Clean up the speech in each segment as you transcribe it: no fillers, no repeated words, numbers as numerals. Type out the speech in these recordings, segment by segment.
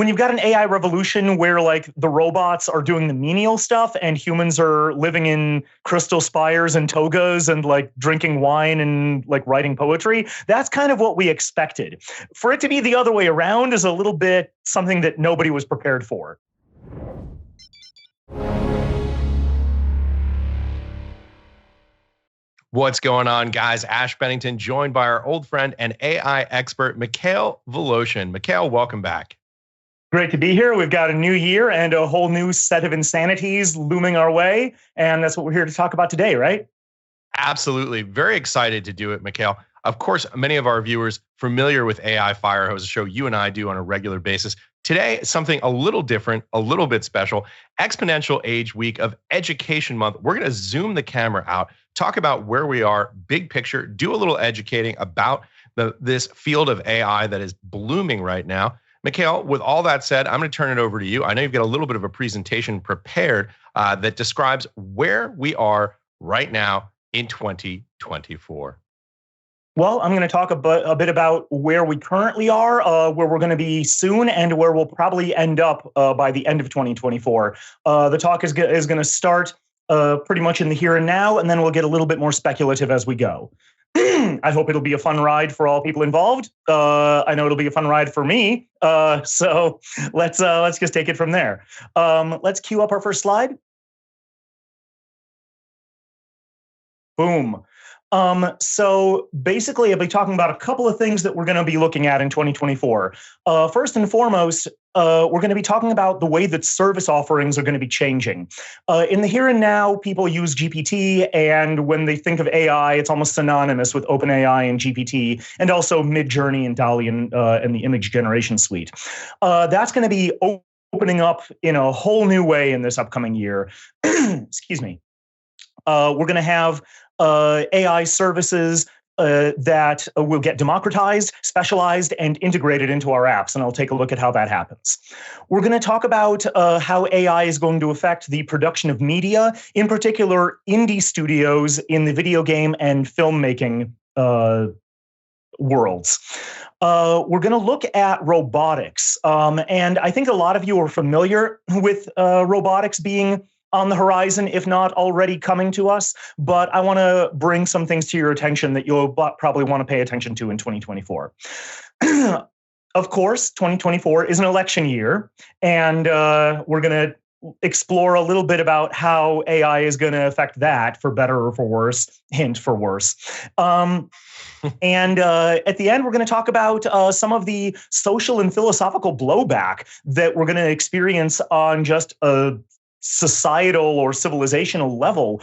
when you've got an AI revolution where like the robots are doing the menial stuff and humans are living in crystal spires and togas and like drinking wine and like writing poetry, that's kind of what we expected. For it to be the other way around is a little bit something that nobody was prepared for. What's going on, guys? Ash Bennington, joined by our old friend and AI expert, Mikhail Voloshin. Mikhail, welcome back. Great to be here. We've got a new year and a whole new set of insanities looming our way. And that's what we're here to talk about today, right? Absolutely. Very excited to do it, Mikhail. Of course, many of our viewers familiar with AI Firehose, a show you and I do on a regular basis. Today, something a little different, a little bit special. Exponential Age Week of Education Month. We're going to zoom the camera out, talk about where we are, big picture, do a little educating about this field of AI that is blooming right now. Mikhail, with all that said, I'm going to turn it over to you. I know you've got a little bit of a presentation prepared that describes where we are right now in 2024. Well, I'm going to talk a bit about where we currently are, where we're going to be soon, and where we'll probably end up by the end of 2024. The talk is going to start pretty much in the here and now, and then we'll get a little bit more speculative as we go. I hope it'll be a fun ride for all people involved. I know it'll be a fun ride for me. So let's just take it from there. Let's cue up our first slide. Boom. So basically, I'll be talking about a couple of things that we're going to be looking at in 2024. First and foremost, we're going to be talking about the way that service offerings are going to be changing. In the here and now, people use GPT, and when they think of AI, it's almost synonymous with OpenAI and GPT, and also Midjourney and DALL-E and the image generation suite. That's going to be opening up in a whole new way in this upcoming year. Excuse me. We're going to have AI services that will get democratized, specialized, and integrated into our apps. And I'll take a look at how that happens. We're going to talk about how AI is going to affect the production of media, in particular, indie studios in the video game and filmmaking worlds. We're going to look at robotics. And I think a lot of you are familiar with robotics being on the horizon, if not already coming to us. But I want to bring some things to your attention that you'll probably want to pay attention to in 2024. Of course, 2024 is an election year, and we're going to explore a little bit about how AI is going to affect that, for better or for worse. Hint, for worse. And at the end, we're going to talk about some of the social and philosophical blowback that we're going to experience on just a societal or civilizational level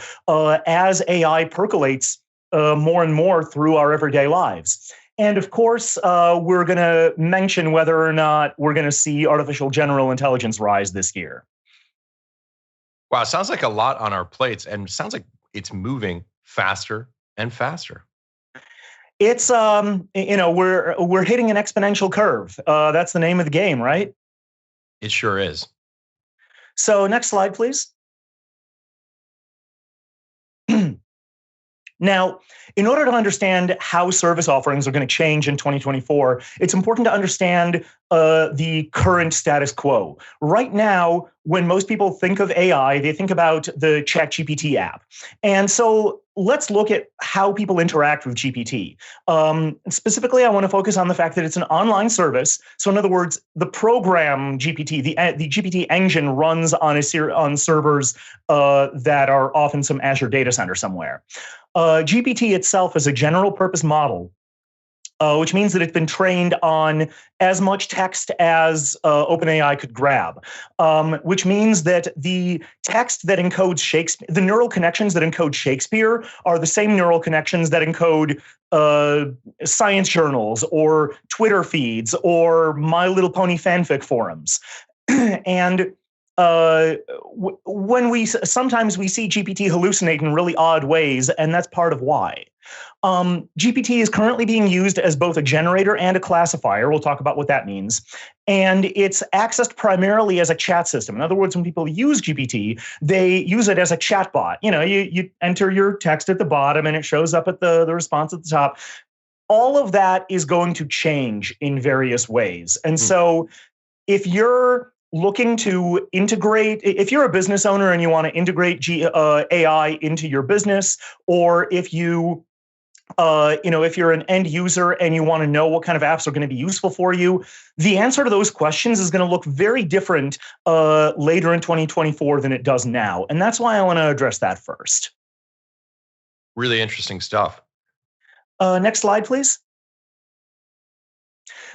as AI percolates more and more through our everyday lives. And of course, we're going to mention whether or not we're going to see artificial general intelligence rise this year. Wow, sounds like a lot on our plates, and sounds like it's moving faster and faster. It's we're hitting an exponential curve. That's the name of the game, right? It sure is. So next slide, please. Now, in order to understand how service offerings are going to change in 2024, it's important to understand the current status quo. Right now, when most people think of AI, they think about the ChatGPT app. And so let's look at how people interact with GPT. Specifically, I want to focus on the fact that it's an online service. So in other words, the program GPT, the GPT engine runs on servers that are often some Azure data center somewhere. GPT itself is a general purpose model, which means that it's been trained on as much text as OpenAI could grab, which means that the text that encodes Shakespeare, the neural connections that encode Shakespeare are the same neural connections that encode science journals or Twitter feeds or My Little Pony fanfic forums. And when sometimes we see GPT hallucinate in really odd ways, and that's part of why. GPT is currently being used as both a generator and a classifier. We'll talk about what that means. And it's accessed primarily as a chat system. In other words, when people use GPT, they use it as a chat bot. You know, you enter your text at the bottom and it shows up at the response at the top. All of that is going to change in various ways. And so if you're looking to integrate, if you're a business owner and you want to integrate AI into your business, or if if you're an end user and you want to know what kind of apps are going to be useful for you, the answer to those questions is going to look very different later in 2024 than it does now. And that's why I want to address that first. Really interesting stuff. Next slide, please.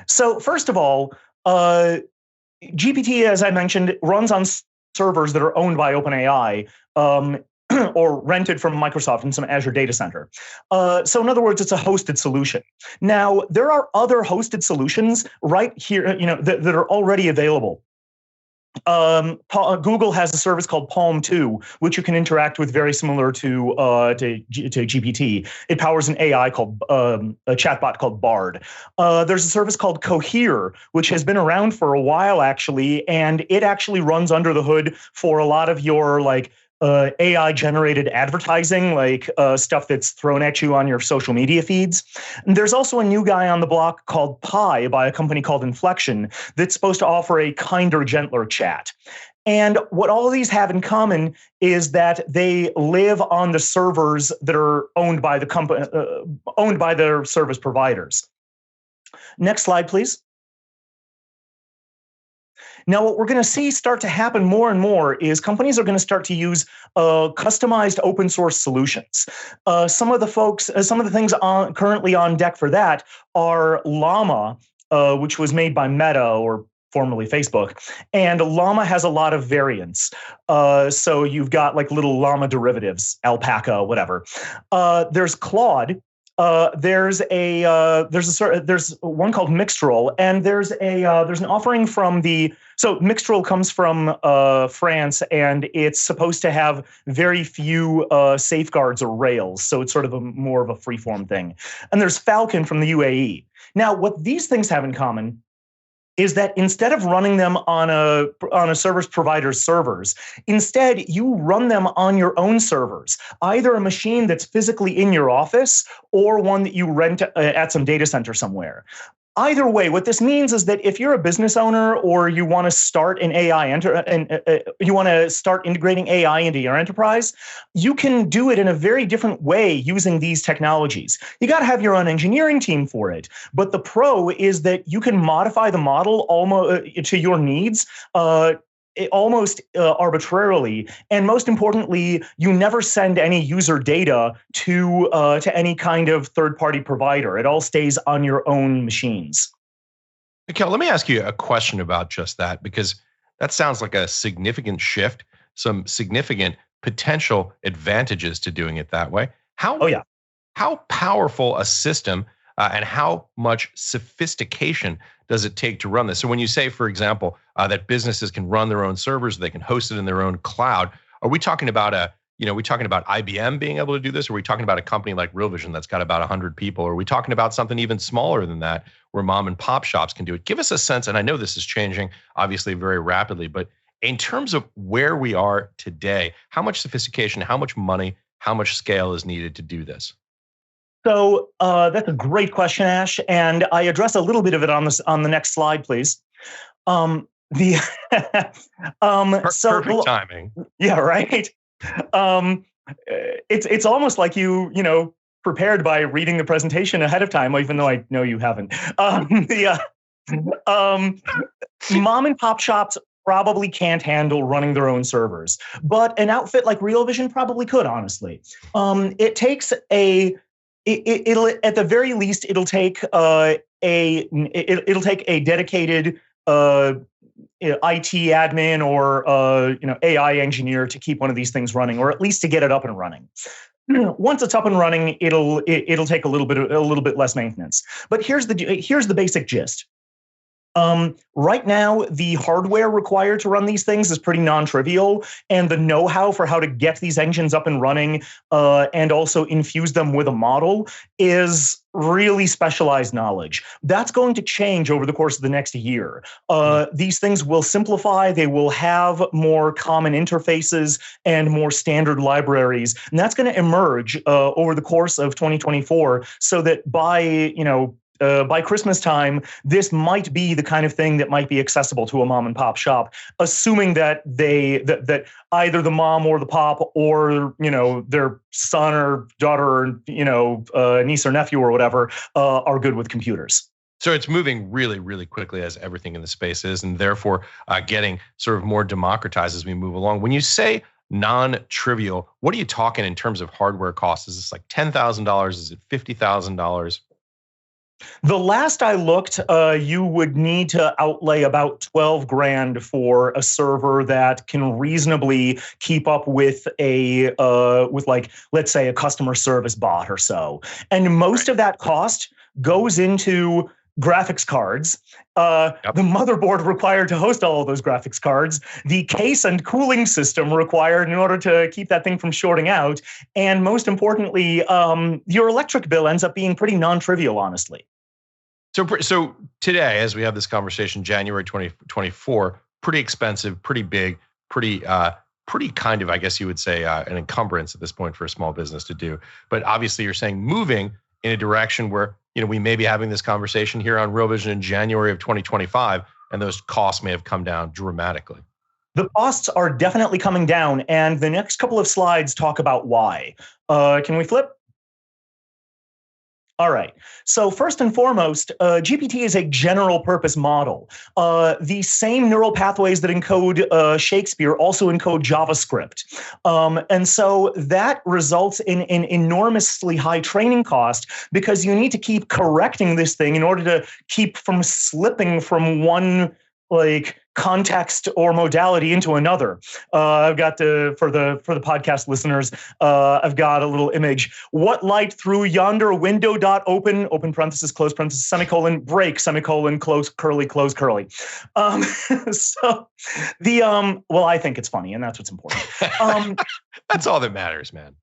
So first of all, GPT, as I mentioned, runs on servers that are owned by OpenAI. Or rented from Microsoft in some Azure data center. So in other words, it's a hosted solution. Now, there are other hosted solutions right here, that are already available. Google has a service called Palm 2, which you can interact with very similar to GPT. It powers an AI called a chatbot called Bard. There's a service called Cohere, which has been around for a while actually, and it actually runs under the hood for a lot of your AI-generated advertising, stuff that's thrown at you on your social media feeds. And there's also a new guy on the block called Pi by a company called Inflection that's supposed to offer a kinder, gentler chat. And what all of these have in common is that they live on the servers that are owned by the company, owned by their service providers. Next slide, please. Now, what we're going to see start to happen more and more is companies are going to start to use customized open source solutions. Some of the things currently on deck for that are Llama, which was made by Meta, or formerly Facebook, and Llama has a lot of variants. So you've got like little Llama derivatives, alpaca, whatever. There's Claude. There's one called Mixtral, and there's an offering from so Mixtral comes from France, and it's supposed to have very few safeguards or rails, so it's sort of more of a freeform thing. And there's Falcon from the UAE. Now, what these things have in common is that instead of running them on a service provider's servers, instead you run them on your own servers, either a machine that's physically in your office or one that you rent at some data center somewhere. Either way, what this means is that if you're a business owner or you want to start an you want to start integrating AI into your enterprise, you can do it in a very different way using these technologies. You got to have your own engineering team for it, but the pro is that you can modify the model almost to your needs. Almost arbitrarily, and most importantly, you never send any user data to any kind of third-party provider. It all stays on your own machines. Mikhail, let me ask you a question about just that, because that sounds like a significant shift, some significant potential advantages to doing it that way. How powerful a system and how much sophistication does it take to run this? So when you say, for example, that businesses can run their own servers, they can host it in their own cloud, are we talking about IBM being able to do this? Or are we talking about a company like realvision that's got about 100 people? Or are we talking about something even smaller than that, where mom and pop shops can do it? Give us a sense, and I know this is changing, obviously, very rapidly, but in terms of where we are today, how much sophistication, how much money, how much scale is needed to do this? So that's a great question, Ash, and I address a little bit of it on the next slide, please. Perfect timing. Yeah, right. It's almost like you prepared by reading the presentation ahead of time, even though I know you haven't. Mom and pop shops probably can't handle running their own servers, but an outfit like realvision probably could. Honestly, it takes it'll at the very least it'll take a dedicated IT admin or AI engineer to keep one of these things running, or at least to get it up and running. Once it's up and running, it'll take a little bit less maintenance. But here's the basic gist. Right now, the hardware required to run these things is pretty non-trivial, and the know-how for how to get these engines up and running and also infuse them with a model is really specialized knowledge. That's going to change over the course of the next year. These things will simplify, they will have more common interfaces and more standard libraries, and that's going to emerge over the course of 2024, so that by by Christmas time, this might be the kind of thing that might be accessible to a mom and pop shop, assuming that that either the mom or the pop or their son or daughter or niece or nephew or whatever are good with computers. So it's moving really, really quickly, as everything in the space is, and therefore getting sort of more democratized as we move along. When you say non-trivial, what are you talking in terms of hardware costs? Is this like $10,000? Is it $50,000? The last I looked, you would need to outlay about 12 grand for a server that can reasonably keep up with let's say a customer service bot or so. And most of that cost goes into graphics cards, the motherboard required to host all of those graphics cards, the case and cooling system required in order to keep that thing from shorting out, and most importantly, your electric bill ends up being pretty non-trivial, honestly. So today, as we have this conversation, January 2024, pretty expensive, pretty big, pretty kind of, I guess you would say, an encumbrance at this point for a small business to do. But obviously, you're saying moving in a direction where we may be having this conversation here on Real Vision in January of 2025, and those costs may have come down dramatically. The costs are definitely coming down, and the next couple of slides talk about why. Can we flip? All right. So first and foremost, GPT is a general purpose model. The same neural pathways that encode Shakespeare also encode JavaScript. And so that results in an enormously high training cost because you need to keep correcting this thing in order to keep from slipping from one context or modality into another. I've got for the podcast listeners, I've got a little image. What light through yonder window dot open parenthesis, close parenthesis, semicolon, break, semicolon, close curly, close curly. So I think it's funny, and that's what's important. That's all that matters, man.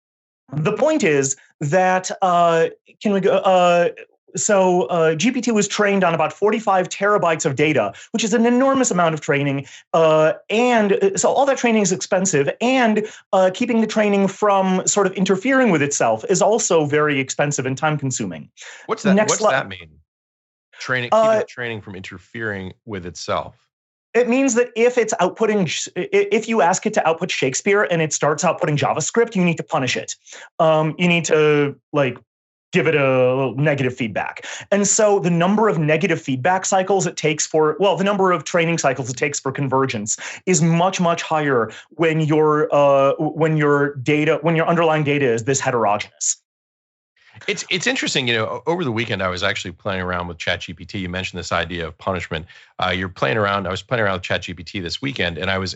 The point is that can we go? So GPT was trained on about 45 terabytes of data, which is an enormous amount of training. And so all that training is expensive. And keeping the training from sort of interfering with itself is also very expensive and time consuming. What's that mean? Keeping the training from interfering with itself. It means that if you ask it to output Shakespeare and it starts outputting JavaScript, you need to punish it. You need to give it a negative feedback. And so the number of negative feedback cycles it takes the number of training cycles it takes for convergence is much, much higher when your underlying data is this heterogeneous. It's interesting, over the weekend, I was actually playing around with ChatGPT. You mentioned this idea of punishment. I was playing around with ChatGPT this weekend, and I was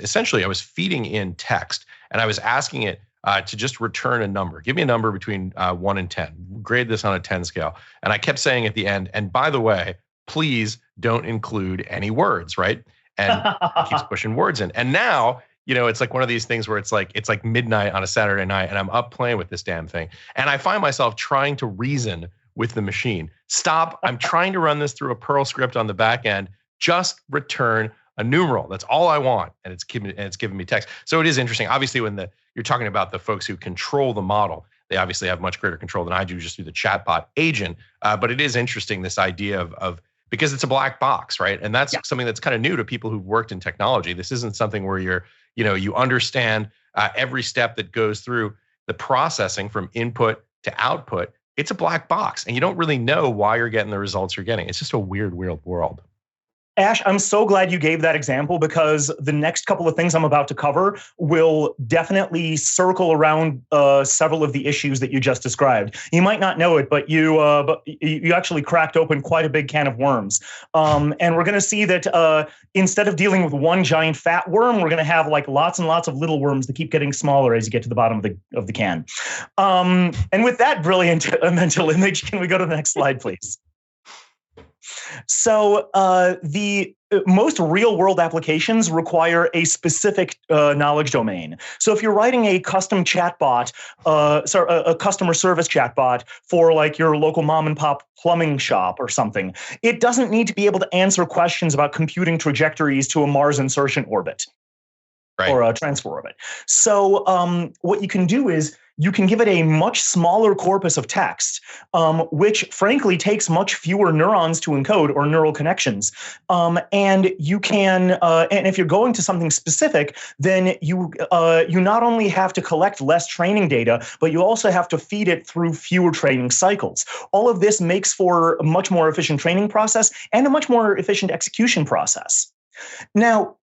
feeding in text, and I was asking it to just return a number. Give me a number between 1 and 10. Grade this on a 10 scale. And I kept saying at the end, and by the way, please don't include any words, right? And it keeps pushing words in. And now, it's like one of these things where it's like midnight on a Saturday night, and I'm up playing with this damn thing. And I find myself trying to reason with the machine. Stop. I'm trying to run this through a Perl script on the back end. Just return a numeral. That's all I want. And it's giving me text. So it is interesting. Obviously, when you're talking about the folks who control the model, they obviously have much greater control than I do just through the chatbot agent. But it is interesting, this idea of because it's a black box, right? And that's something that's kind of new to people who've worked in technology. This isn't something where you understand every step that goes through the processing from input to output. It's a black box, and you don't really know why you're getting the results you're getting. It's just a weird world. Ash, I'm so glad you gave that example because the next couple of things I'm about to cover will definitely circle around several of the issues that you just described. You might not know it, but you actually cracked open quite a big can of worms. And we're going to see that instead of dealing with one giant fat worm, we're going to have lots and lots of little worms that keep getting smaller as you get to the bottom of the can. And with that brilliant mental image, can we go to the next slide, please? So the most real-world applications require a specific knowledge domain. So if you're writing a custom chatbot, a customer service chatbot for your local mom and pop plumbing shop or something, it doesn't need to be able to answer questions about computing trajectories to a Mars insertion orbit. Right. Or a transfer orbit. So what you can do is you can give it a much smaller corpus of text, which frankly takes much fewer neurons to encode, or neural connections. And you can, and if you're going to something specific, then you not only have to collect less training data, but you also have to feed it through fewer training cycles. All of this makes for a much more efficient training process and a much more efficient execution process. Now,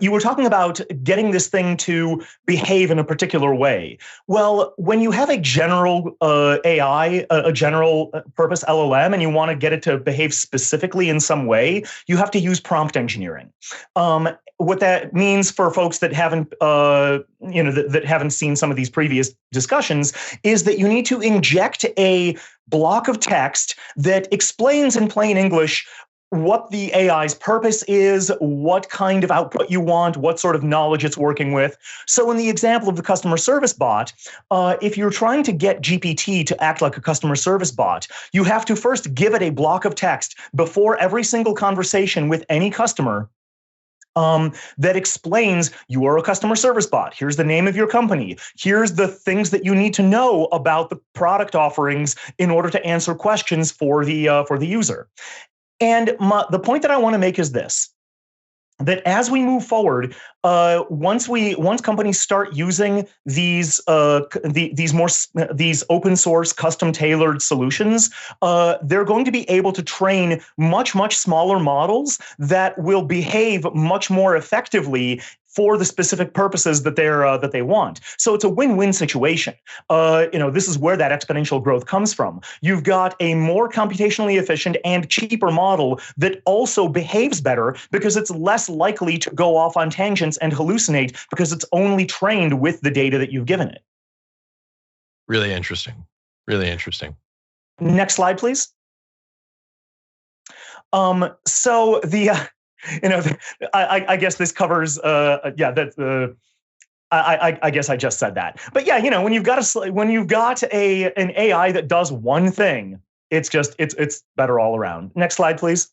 you were talking about getting this thing to behave in a particular way. Well, when you have a general AI, a general purpose LLM, and you want to get it to behave specifically in some way, you have to use prompt engineering. What that means for folks that haven't, that haven't seen some of these previous discussions, is that you need to inject a block of text that explains in plain English what the AI's purpose is, what kind of output you want, what sort of knowledge it's working with. So in the example of the customer service bot, if you're trying to get GPT to act like a customer service bot, you have to first give it a block of text before every single conversation with any customer that explains you are a customer service bot. Here's the name of your company. Here's the things that you need to know about the product offerings in order to answer questions for the user. And the point that I want to make is this: that as we move forward, once companies start using these open source, custom tailored solutions, they're going to be able to train much smaller models that will behave much more effectively for the specific purposes that they want. So it's a win-win situation. This is where that exponential growth comes from. You've got a more computationally efficient and cheaper model that also behaves better because it's less likely to go off on tangents and hallucinate because it's only trained with the data that you've given it. Really interesting. Really interesting. Next slide, please. So the I guess this covers. I guess I just said that. But yeah, when you've got an AI that does one thing, it's better all around. Next slide, please.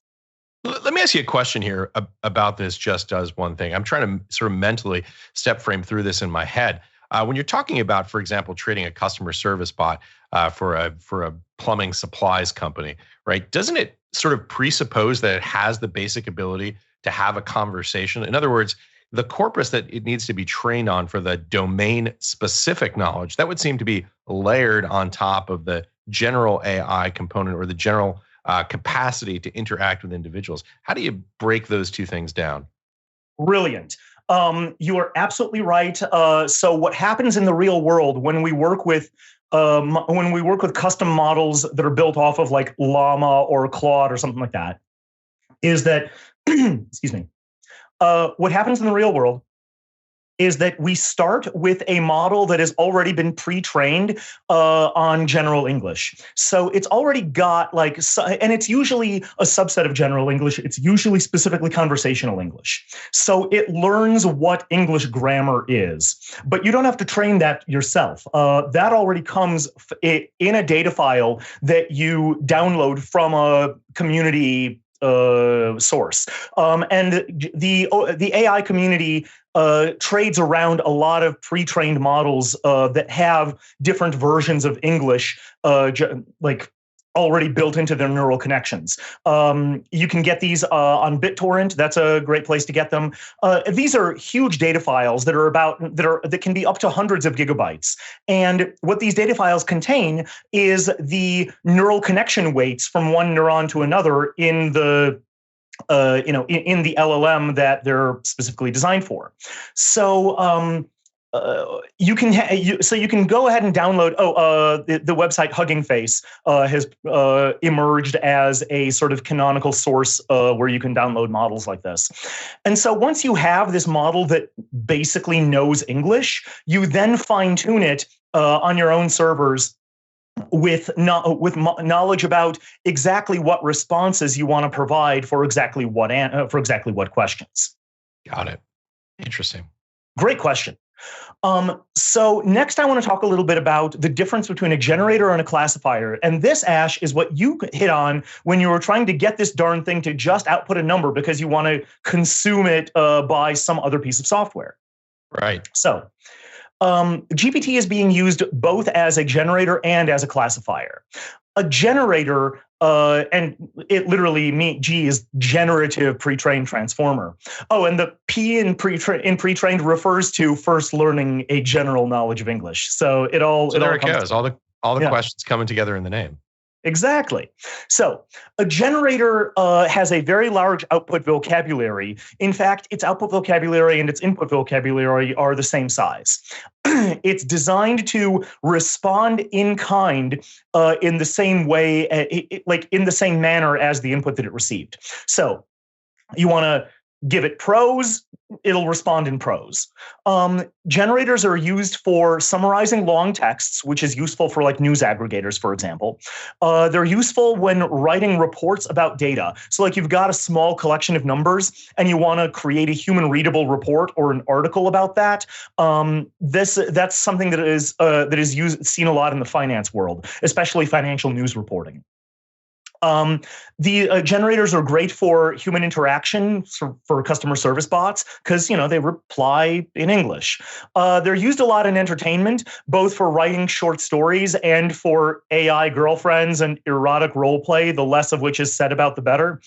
Let me ask you a question here about this just does one thing. I'm trying to sort of mentally step frame through this in my head. When you're talking about, for example, trading a customer service bot for a plumbing supplies company, right? Doesn't it sort of presuppose that it has the basic ability to have a conversation? In other words, the corpus that it needs to be trained on for the domain-specific knowledge, that would seem to be layered on top of the general AI component or the general capacity to interact with individuals. How do you break those two things down? Brilliant. You are absolutely right. So what happens in the real world when we work with custom models that are built off of like Llama or Claude or something like that is that, excuse me, what happens in the real world is that we start with a model that has already been pre-trained on general English. So it's already got and it's usually a subset of general English. It's usually specifically conversational English. So it learns what English grammar is, but you don't have to train that yourself. That already comes in a data file that you download from a community source. And the AI community trades around a lot of pre-trained models that have different versions of English, already built into their neural connections. You can get these on BitTorrent. That's a great place to get them. These are huge data files that can be up to hundreds of gigabytes. And what these data files contain is the neural connection weights from one neuron to another in the in the LLM that they're specifically designed for. So you can go ahead and download. The website Hugging Face has emerged as a sort of canonical source where you can download models like this. And so once you have this model that basically knows English, you then fine tune it on your own servers with knowledge about exactly what responses you want to provide for exactly what questions. Got it. Interesting. Great question. So next I want to talk a little bit about the difference between a generator and a classifier. And this, Ash, is what you hit on when you were trying to get this darn thing to just output a number because you want to consume it by some other piece of software. Right. So GPT is being used both as a generator and as a classifier. A generator, and it literally G is generative pre-trained transformer. Oh, and the P in pre-trained refers to first learning a general knowledge of English. So it all goes. All the questions coming together in the name. Exactly. So a generator has a very large output vocabulary. In fact, its output vocabulary and its input vocabulary are the same size. It's designed to respond in kind in the same way, like in the same manner as the input that it received. So you want to give it prose, it'll respond in prose. Generators are used for summarizing long texts, which is useful for like news aggregators, for example. They're useful when writing reports about data. So like you've got a small collection of numbers and you want to create a human readable report or an article about that. That's something that is seen a lot in the finance world, especially financial news reporting. The generators are great for human interaction for customer service bots because they reply in English. They're used a lot in entertainment, both for writing short stories and for AI girlfriends and erotic role play. The less of which is said about, the better.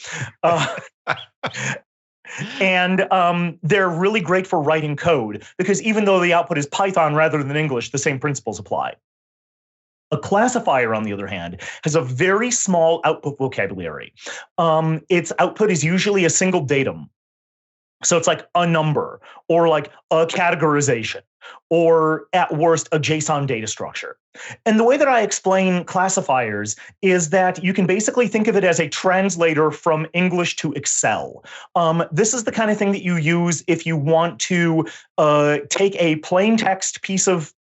And they're really great for writing code because even though the output is Python rather than English, the same principles apply. A classifier, on the other hand, has a very small output vocabulary. Its output is usually a single datum. So it's like a number or like a categorization or at worst a JSON data structure. And the way that I explain classifiers is that you can basically think of it as a translator from English to Excel. This is the kind of thing that you use if you want to take a plain text piece of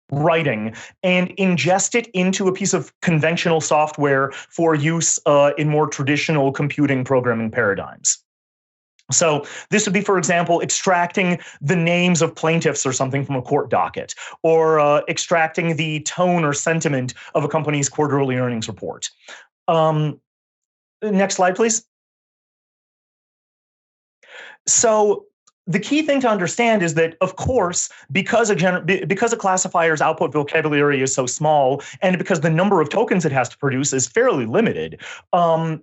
writing and ingest it into a piece of conventional software for use in more traditional computing programming paradigms. So this would be, for example, extracting the names of plaintiffs or something from a court docket, or extracting the tone or sentiment of a company's quarterly earnings report. Next slide, please. So the key thing to understand is that, of course, because a classifier's output vocabulary is so small, and because the number of tokens it has to produce is fairly limited, a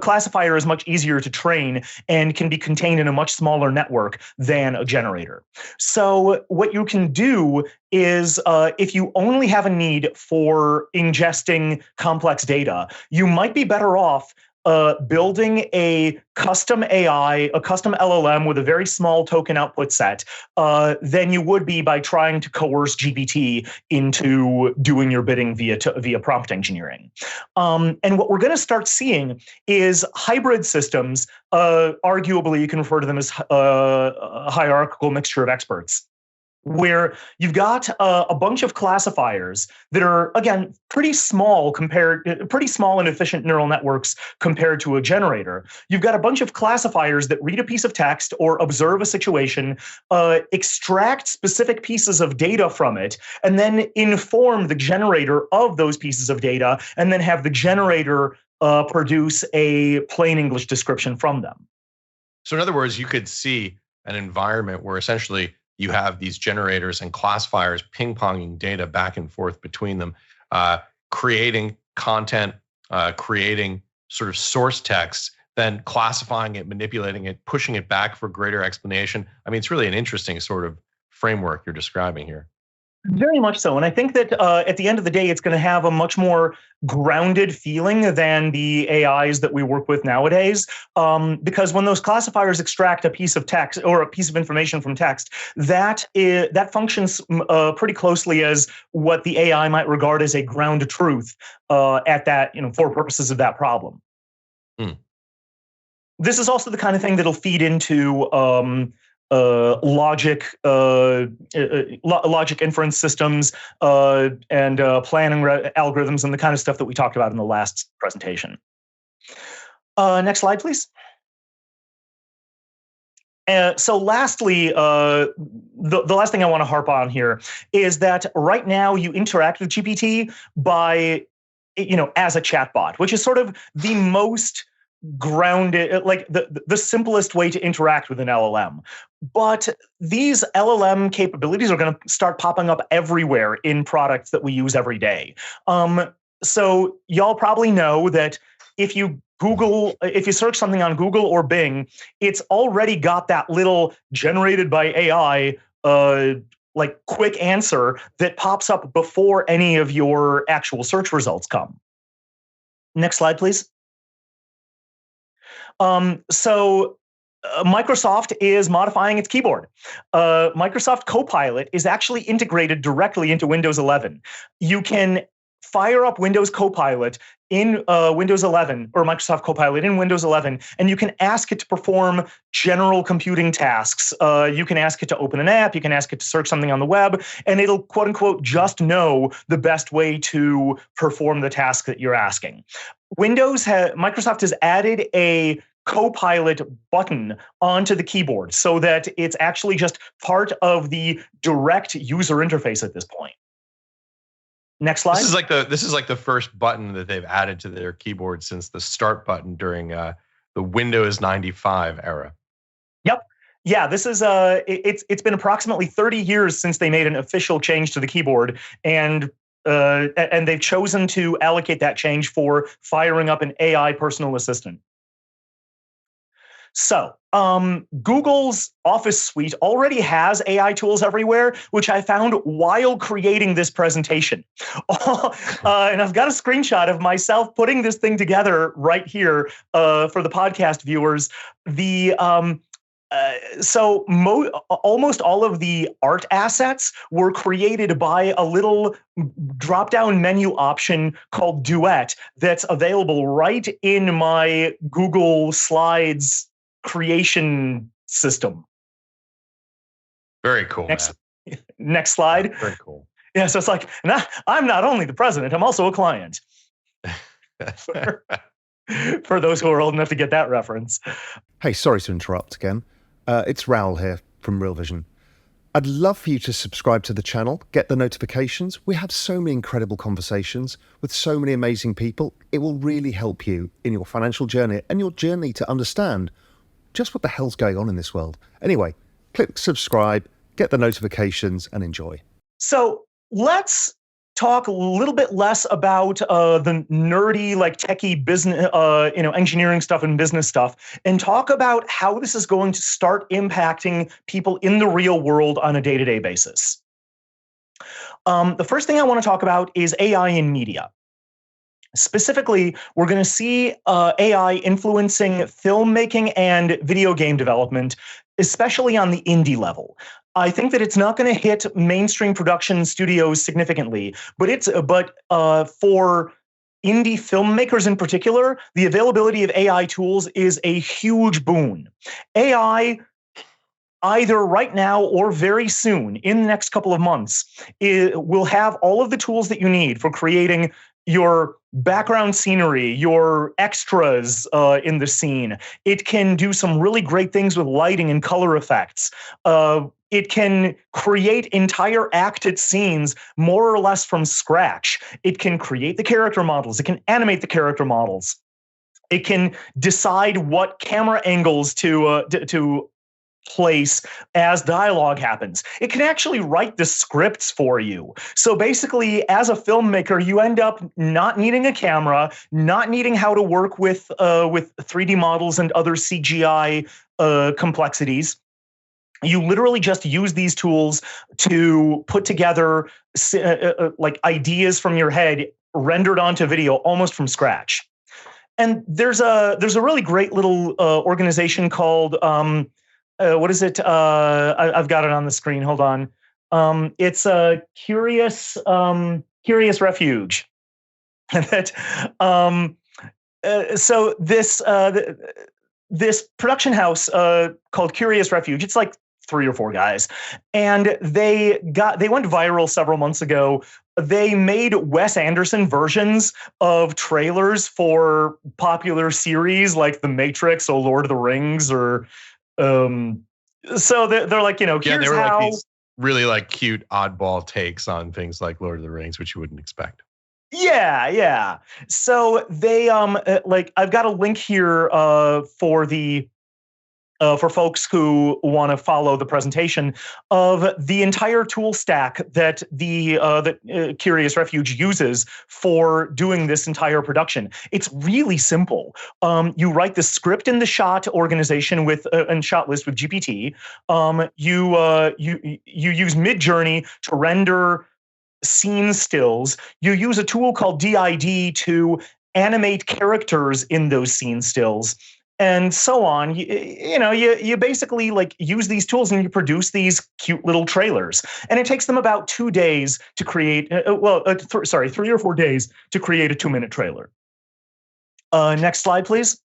classifier is much easier to train and can be contained in a much smaller network than a generator. So what you can do is, if you only have a need for ingesting complex data, you might be better off building a custom AI, a custom LLM with a very small token output set, than you would be by trying to coerce GPT into doing your bidding via prompt engineering. And what we're going to start seeing is hybrid systems. Arguably, you can refer to them as a hierarchical mixture of experts, where you've got a bunch of classifiers that are, again, pretty small and efficient neural networks compared to a generator. You've got a bunch of classifiers that read a piece of text or observe a situation, extract specific pieces of data from it, and then inform the generator of those pieces of data, and then have the generator produce a plain English description from them. So in other words, you could see an environment where essentially you have these generators and classifiers ping-ponging data back and forth between them, creating content, creating sort of source text, then classifying it, manipulating it, pushing it back for greater explanation. I mean, it's really an interesting sort of framework you're describing here. Very much so. And I think that at the end of the day, it's going to have a much more grounded feeling than the AIs that we work with nowadays. Because when those classifiers extract a piece of text or a piece of information from text, that functions pretty closely as what the AI might regard as a ground truth at that, for purposes of that problem. This is also the kind of thing that'll feed into logic inference systems and planning algorithms and the kind of stuff that we talked about in the last presentation. Next slide, please. So lastly, the last thing I want to harp on here is that right now you interact with GPT by, as a chatbot, which is sort of the most grounded, like the simplest way to interact with an LLM. But these LLM capabilities are going to start popping up everywhere in products that we use every day. So y'all probably know that if you search something on Google or Bing, it's already got that little generated by AI like quick answer that pops up before any of your actual search results come. Next slide, please. Microsoft is modifying its keyboard. Microsoft Copilot is actually integrated directly into Windows 11. You can fire up Windows Copilot in Windows 11, or Microsoft Copilot in Windows 11, and you can ask it to perform general computing tasks. You can ask it to open an app, you can ask it to search something on the web, and it'll quote unquote just know the best way to perform the task that you're asking. Microsoft has added a Copilot button onto the keyboard so that it's actually just part of the direct user interface at this point. Next slide. This is like the first button that they've added to their keyboard since the start button during the Windows 95 era. Yep. Yeah, this is it's been approximately 30 years since they made an official change to the keyboard, and they've chosen to allocate that change for firing up an AI personal assistant. So, Google's Office suite already has AI tools everywhere, which I found while creating this presentation. And I've got a screenshot of myself putting this thing together right here for the podcast viewers. Almost all of the art assets were created by a little drop-down menu option called Duet that's available right in my Google Slides creation system. Very cool. Next slide. Very cool. Yeah, so it's like, I'm not only the president, I'm also a client. For those who are old enough to get that reference. Hey, sorry to interrupt again. It's Raoul here from Real Vision. I'd love for you to subscribe to the channel, get the notifications. We have so many incredible conversations with so many amazing people. It will really help you in your financial journey and your journey to understand just what the hell's going on in this world. Anyway, click subscribe, get the notifications, and enjoy. So let's talk a little bit less about the nerdy, like techie business, engineering stuff and business stuff, and talk about how this is going to start impacting people in the real world on a day-to-day basis. The first thing I want to talk about is AI in media. Specifically, we're going to see AI influencing filmmaking and video game development, especially on the indie level. I think that it's not going to hit mainstream production studios significantly, but for indie filmmakers in particular, the availability of AI tools is a huge boon. AI, either right now or very soon, in the next couple of months, will have all of the tools that you need for creating your background scenery, your extras in the scene. It can do some really great things with lighting and color effects. It can create entire acted scenes more or less from scratch. It can create the character models. It can animate the character models. It can decide what camera angles to place as dialogue happens. It can actually write the scripts for you. So basically, as a filmmaker, you end up not needing a camera, not needing how to work with 3D models and other CGI complexities. You literally just use these tools to put together like ideas from your head rendered onto video almost from scratch. And there's a really great little organization called what is it? I've got it on the screen. Hold on. It's a Curious Refuge. So this production house called Curious Refuge. It's like 3 or 4 guys, and they went viral several months ago. They made Wes Anderson versions of trailers for popular series like The Matrix or Lord of the Rings or. So they're like, here's they were how like these really like cute oddball takes on things like Lord of the Rings, which you wouldn't expect. Yeah. So they like I've got a link here for folks who want to follow the presentation of the entire tool stack that Curious Refuge uses for doing this entire production. It's really simple. You write the script in the shot organization and shot list with GPT. You use Midjourney to render scene stills. You use a tool called DID to animate characters in those scene stills, and so on. You basically like use these tools and you produce these cute little trailers. And it takes them about 2 days to create, 3 or 4 days to create a 2-minute trailer. Next slide, please.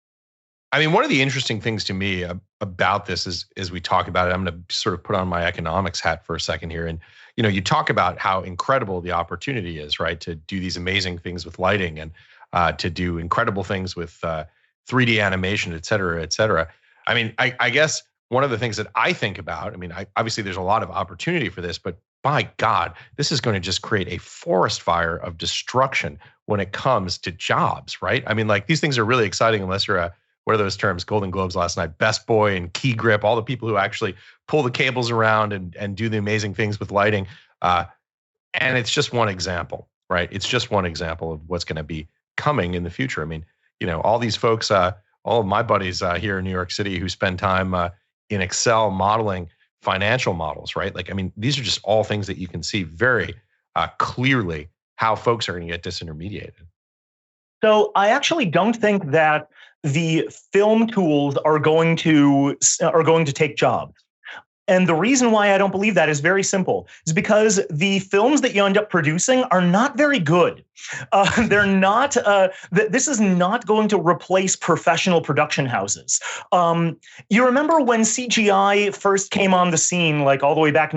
I mean, one of the interesting things to me about this is, as we talk about it, I'm going to sort of put on my economics hat for a second here. And, you talk about how incredible the opportunity is, right? To do these amazing things with lighting and to do incredible things with 3D animation, et cetera, et cetera. I mean, I guess one of the things that I think about, obviously there's a lot of opportunity for this, but by God, this is going to just create a forest fire of destruction when it comes to jobs, right? I mean, like these things are really exciting unless you're what are those terms? Golden Globes last night, Best Boy and Key Grip, all the people who actually pull the cables around and do the amazing things with lighting. And it's just one example, right? It's just one example of what's going to be coming in the future. I mean, all these folks, all of my buddies here in New York City who spend time in Excel modeling financial models, right? Like, I mean, these are just all things that you can see very clearly how folks are going to get disintermediated. So I actually don't think that the film tools are going to take jobs. And the reason why I don't believe that is very simple. Is because the films that you end up producing are not very good. They're not. This is not going to replace professional production houses. You remember when CGI first came on the scene, like all the way back.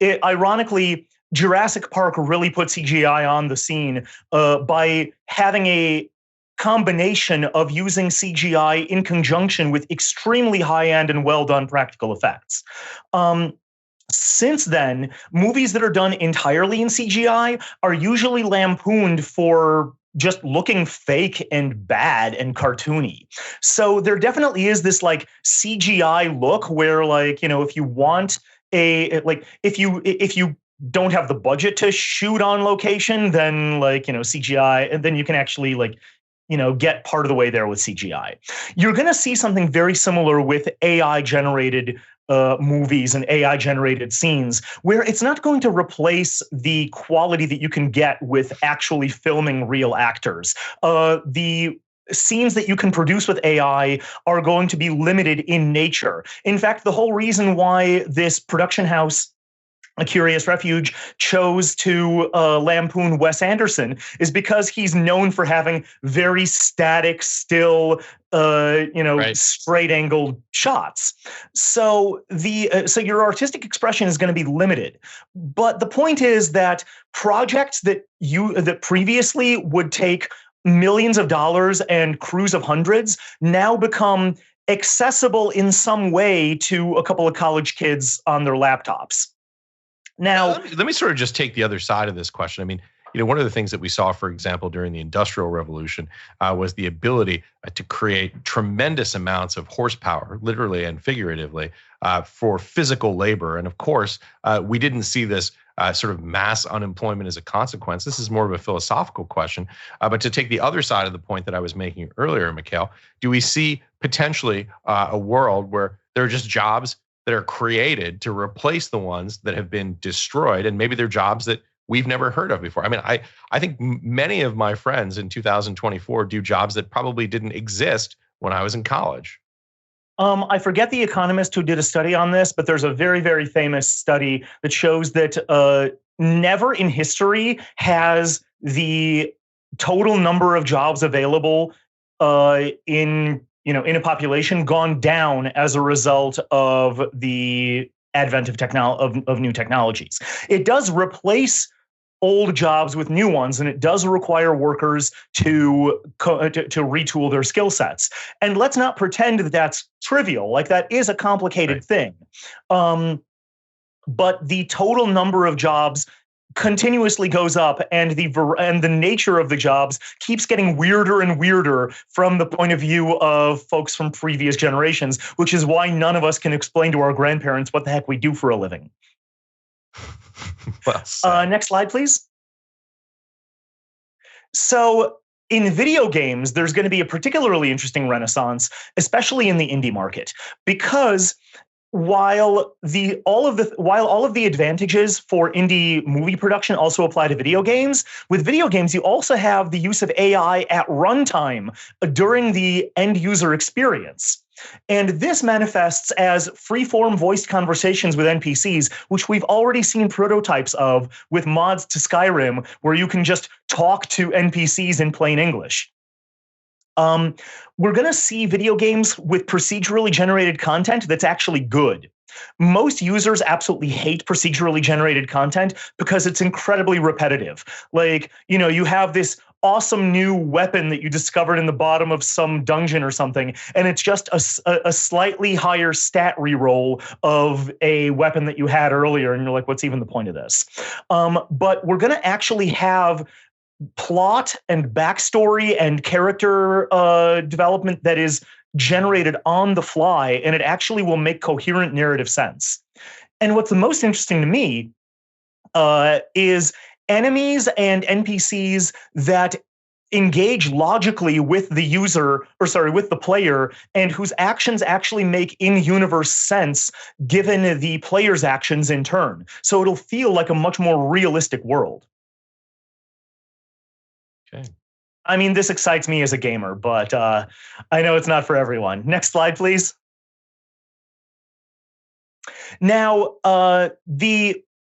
Ironically, Jurassic Park really put CGI on the scene by having a combination of using CGI in conjunction with extremely high-end and well-done practical effects. Since then, movies that are done entirely in CGI are usually lampooned for just looking fake and bad and cartoony. So there definitely is this like CGI look where if you want if you don't have the budget to shoot on location, then CGI, and then you can actually get part of the way there with CGI. You're going to see something very similar with AI-generated movies and AI-generated scenes, where it's not going to replace the quality that you can get with actually filming real actors. The scenes that you can produce with AI are going to be limited in nature. In fact, the whole reason why this production house, A Curious Refuge, chose to lampoon Wes Anderson is because he's known for having very static, still, right, straight-angled shots. So so your artistic expression is going to be limited. But the point is that projects that previously would take millions of dollars and crews of hundreds now become accessible in some way to a couple of college kids on their laptops. Now, let me sort of just take the other side of this question. I mean, one of the things that we saw, for example, during the Industrial Revolution was the ability to create tremendous amounts of horsepower, literally and figuratively, for physical labor. And of course, we didn't see this sort of mass unemployment as a consequence. This is more of a philosophical question. But to take the other side of the point that I was making earlier, Mikhail, do we see potentially a world where there are just jobs that are created to replace the ones that have been destroyed, and maybe they're jobs that we've never heard of before? I mean, I think many of my friends in 2024 do jobs that probably didn't exist when I was in college. I forget the economist who did a study on this, but there's a very, very famous study that shows that never in history has the total number of jobs available in a population gone down as a result of the advent of new technologies. It does replace old jobs with new ones, and it does require workers to retool their skill sets. And let's not pretend that that's trivial. Like, that is a complicated thing. But the total number of jobs continuously goes up, and the nature of the jobs keeps getting weirder and weirder from the point of view of folks from previous generations, which is why none of us can explain to our grandparents what the heck we do for a living. Well, next slide, please. So in video games, there's going to be a particularly interesting renaissance, especially in the indie market, because while all of the advantages for indie movie production also apply to video games, with video games you also have the use of AI at runtime during the end user experience. And this manifests as free-form voiced conversations with NPCs, which we've already seen prototypes of with mods to Skyrim, where you can just talk to NPCs in plain English. We're going to see video games with procedurally generated content that's actually good. Most users absolutely hate procedurally generated content because it's incredibly repetitive. Like, you have this awesome new weapon that you discovered in the bottom of some dungeon or something, and it's just a slightly higher stat reroll of a weapon that you had earlier, and you're like, what's even the point of this? But we're going to actually have plot and backstory and character development that is generated on the fly, and it actually will make coherent narrative sense. And what's the most interesting to me is enemies and NPCs that engage logically with the user, with the player, and whose actions actually make in-universe sense given the player's actions in turn. So it'll feel like a much more realistic world. Okay. I mean, this excites me as a gamer, but I know it's not for everyone. Next slide, please. Now,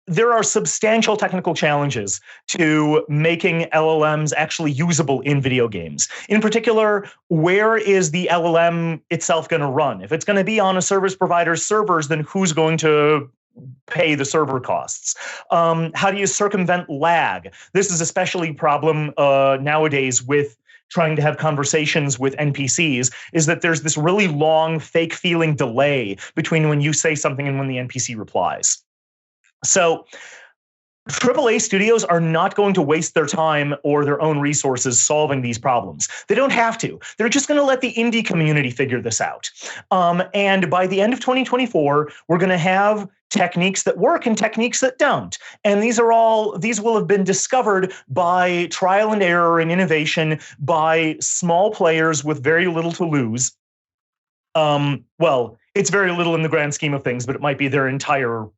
there are substantial technical challenges to making LLMs actually usable in video games. In particular, where is the LLM itself going to run? If it's going to be on a service provider's servers, then who's going to pay the server costs? How do you circumvent lag? This is especially a problem nowadays with trying to have conversations with NPCs, is that there's this really long fake feeling delay between when you say something and when the NPC replies. So AAA studios are not going to waste their time or their own resources solving these problems. They don't have to. They're just going to let the indie community figure this out. And by the end of 2024, we're going to have techniques that work and techniques that don't. And these will have been discovered by trial and error and innovation by small players with very little to lose. Well, it's very little in the grand scheme of things, but it might be their entire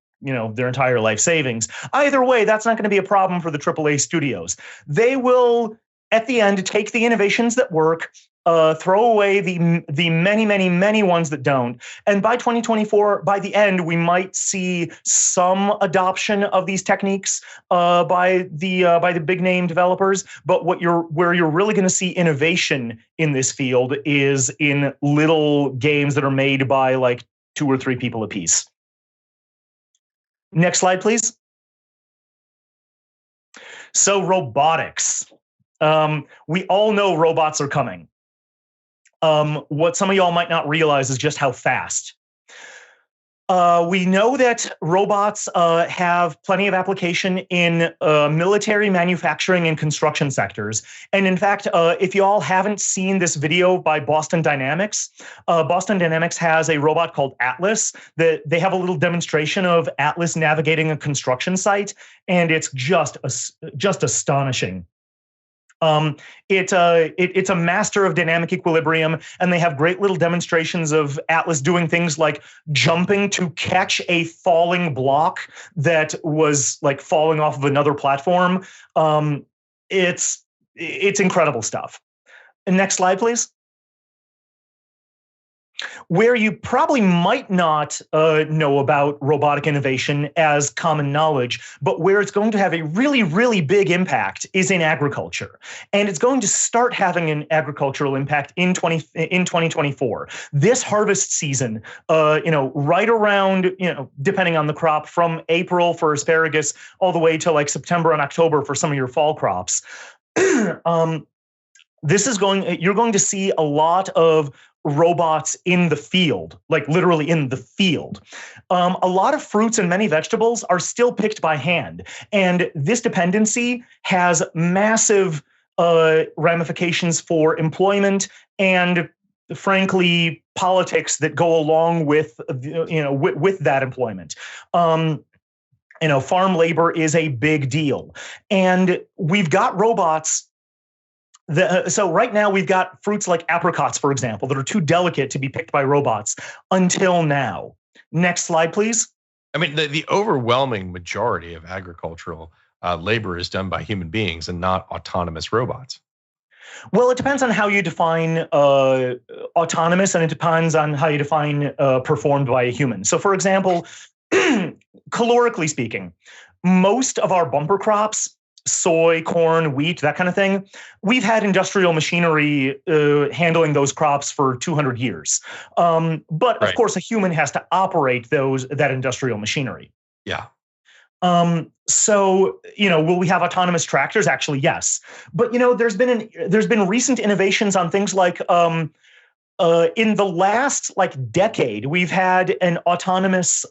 life savings. Either way, that's not going to be a problem for the AAA studios. They will, at the end, take the innovations that work, throw away the many, many, many ones that don't. And by 2024, by the end, we might see some adoption of these techniques by the big name developers. But where you're really going to see innovation in this field is in little games that are made by like 2 or 3 people apiece. Next slide, please. So robotics. We all know robots are coming. What some of y'all might not realize is just how fast. We know that robots have plenty of application in military, manufacturing, and construction sectors. And in fact, if you all haven't seen this video by Boston Dynamics has a robot called Atlas that they have a little demonstration of Atlas navigating a construction site, and it's just astonishing. It's a master of dynamic equilibrium, and they have great little demonstrations of Atlas doing things like jumping to catch a falling block that was like falling off of another platform. It's incredible stuff. Next slide, please. Where you probably might not know about robotic innovation as common knowledge, but where it's going to have a really, really big impact is in agriculture. And it's going to start having an agricultural impact in 2024. This harvest season, right around, depending on the crop, from April for asparagus all the way to like September and October for some of your fall crops. You're going to see a lot of robots in the field, like literally in the field. A lot of fruits and many vegetables are still picked by hand. And this dependency has massive ramifications for employment and, frankly, politics that go along with, with that employment. Farm labor is a big deal. And we've got robots. So right now we've got fruits like apricots, for example, that are too delicate to be picked by robots until now. Next slide, please. I mean, the overwhelming majority of agricultural labor is done by human beings and not autonomous robots. Well, it depends on how you define autonomous, and it depends on how you define performed by a human. So, for example, calorically speaking, most of our bumper crops, soy, corn, wheat, that kind of thing, we've had industrial machinery handling those crops for 200 years. But of course, a human has to operate that industrial machinery. Yeah. So, will we have autonomous tractors? Actually, yes. But, there's been recent innovations on things like, in the last decade, we've had an autonomous,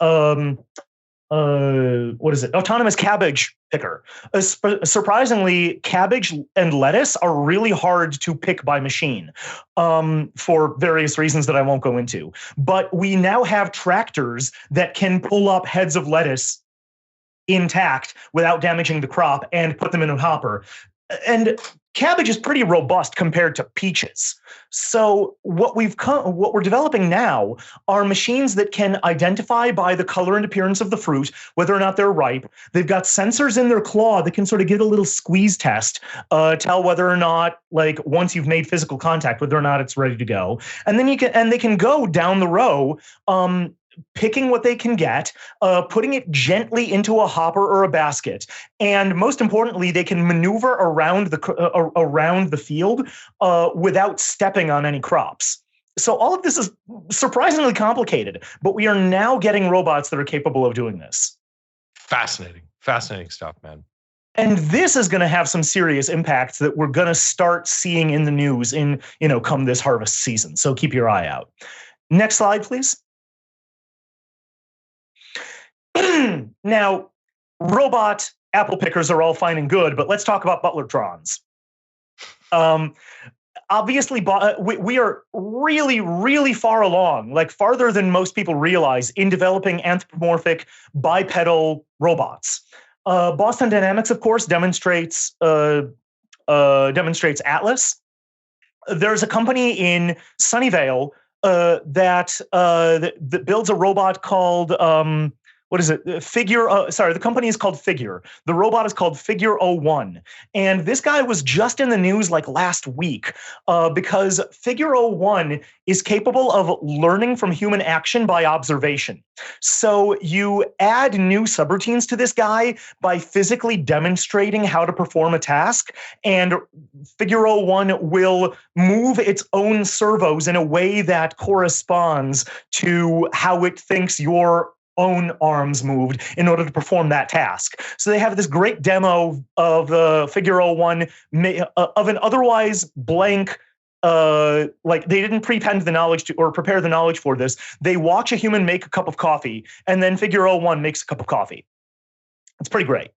autonomous cabbage picker. Surprisingly, cabbage and lettuce are really hard to pick by machine, for various reasons that I won't go into. But we now have tractors that can pull up heads of lettuce intact without damaging the crop and put them in a hopper. And cabbage is pretty robust compared to peaches. So what we're developing now are machines that can identify by the color and appearance of the fruit whether or not they're ripe. They've got sensors in their claw that can sort of give a little squeeze test, tell whether or not, once you've made physical contact, whether or not it's ready to go. And then they can go down the row, picking what they can get, putting it gently into a hopper or a basket, and most importantly, they can maneuver around the field without stepping on any crops. So all of this is surprisingly complicated, but we are now getting robots that are capable of doing this. Fascinating stuff, man. And this is going to have some serious impacts that we're going to start seeing in the news come this harvest season. So keep your eye out. Next slide, please. Now, robot apple pickers are all fine and good, but let's talk about butlertrons. Obviously, we are really, really far along, farther than most people realize, in developing anthropomorphic bipedal robots. Boston Dynamics, of course, demonstrates Atlas. There's a company in Sunnyvale that builds a robot called what is it? The company is called Figure. The robot is called Figure 01. And this guy was just in the news last week because Figure 01 is capable of learning from human action by observation. So you add new subroutines to this guy by physically demonstrating how to perform a task, and Figure 01 will move its own servos in a way that corresponds to how it thinks your own arms moved in order to perform that task. So they have this great demo of Figure 01 of an otherwise blank, they didn't prepend the knowledge or prepare the knowledge for this. They watch a human make a cup of coffee, and then Figure 01 makes a cup of coffee. It's pretty great.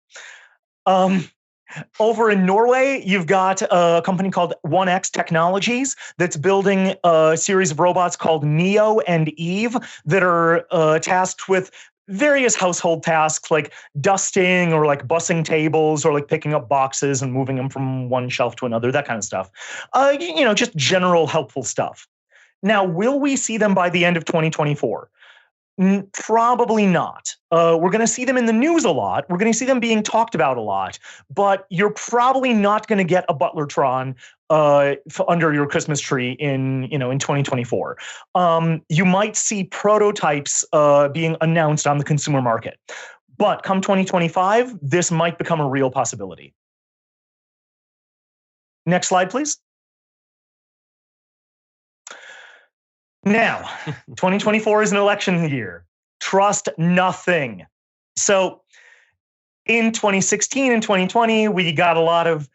Over in Norway, you've got a company called 1X Technologies that's building a series of robots called Neo and Eve that are tasked with various household tasks like dusting or bussing tables or picking up boxes and moving them from one shelf to another, that kind of stuff. Just general helpful stuff. Now, will we see them by the end of 2024? Probably not. We're going to see them in the news a lot. We're going to see them being talked about a lot, but you're probably not going to get a Butlertron under your Christmas tree in 2024. You might see prototypes being announced on the consumer market, but come 2025, this might become a real possibility. Next slide, please. Now, 2024 is an election year. Trust nothing. So in 2016 and 2020, we got a lot of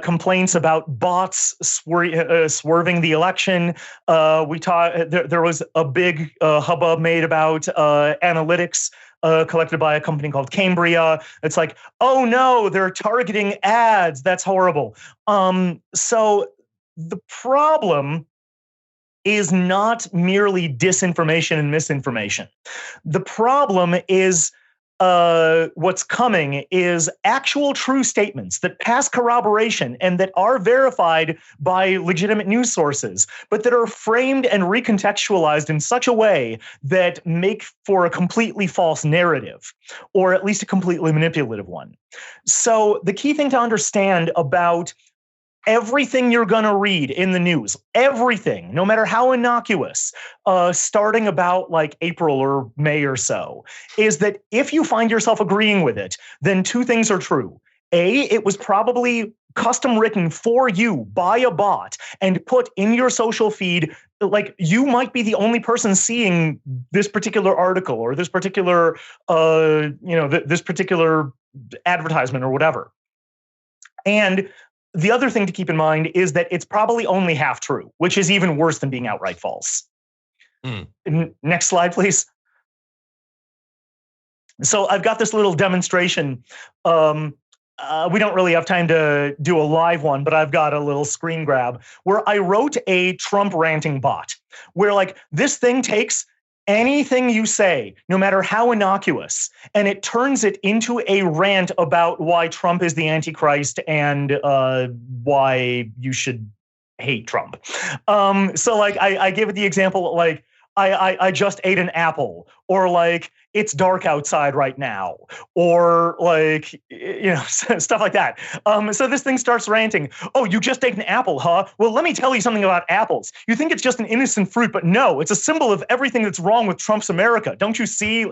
complaints about bots swerving the election. There was a big hubbub made about analytics collected by a company called Cambria. It's like, oh no, they're targeting ads. That's horrible. So the problem is not merely disinformation and misinformation. The problem is what's coming is actual true statements that pass corroboration and that are verified by legitimate news sources, but that are framed and recontextualized in such a way that make for a completely false narrative, or at least a completely manipulative one. So the key thing to understand about everything you're going to read in the news, everything, no matter how innocuous, starting about like April or May or so, is that if you find yourself agreeing with it, then two things are true. A, it was probably custom written for you by a bot and put in your social feed. Like, you might be the only person seeing this particular article or this particular, this particular advertisement or whatever. And the other thing to keep in mind is that it's probably only half true, which is even worse than being outright false. Next slide, please. So I've got this little demonstration. We don't really have time to do a live one, but I've got a little screen grab where I wrote a Trump ranting bot where, like, this thing takes anything you say, no matter how innocuous, and it turns it into a rant about why Trump is the Antichrist and why you should hate Trump. So like I gave it the example, like, I just ate an apple, or like, it's dark outside right now, or like, stuff like that. So this thing starts ranting. Oh, you just ate an apple, huh? Well, let me tell you something about apples. You think it's just an innocent fruit, but no, it's a symbol of everything that's wrong with Trump's America. Don't you see? ...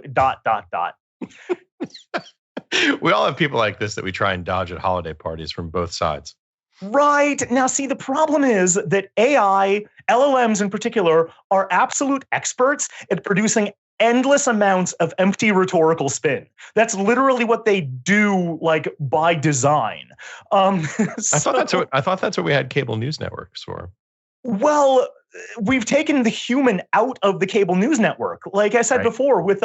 We all have people like this that we try and dodge at holiday parties from both sides. Right. Now, see, the problem is that AI, LLMs in particular, are absolute experts at producing endless amounts of empty rhetorical spin. That's literally what they do, like, by design. I thought that's what we had cable news networks for. Well, we've taken the human out of the cable news network. Like I said before, with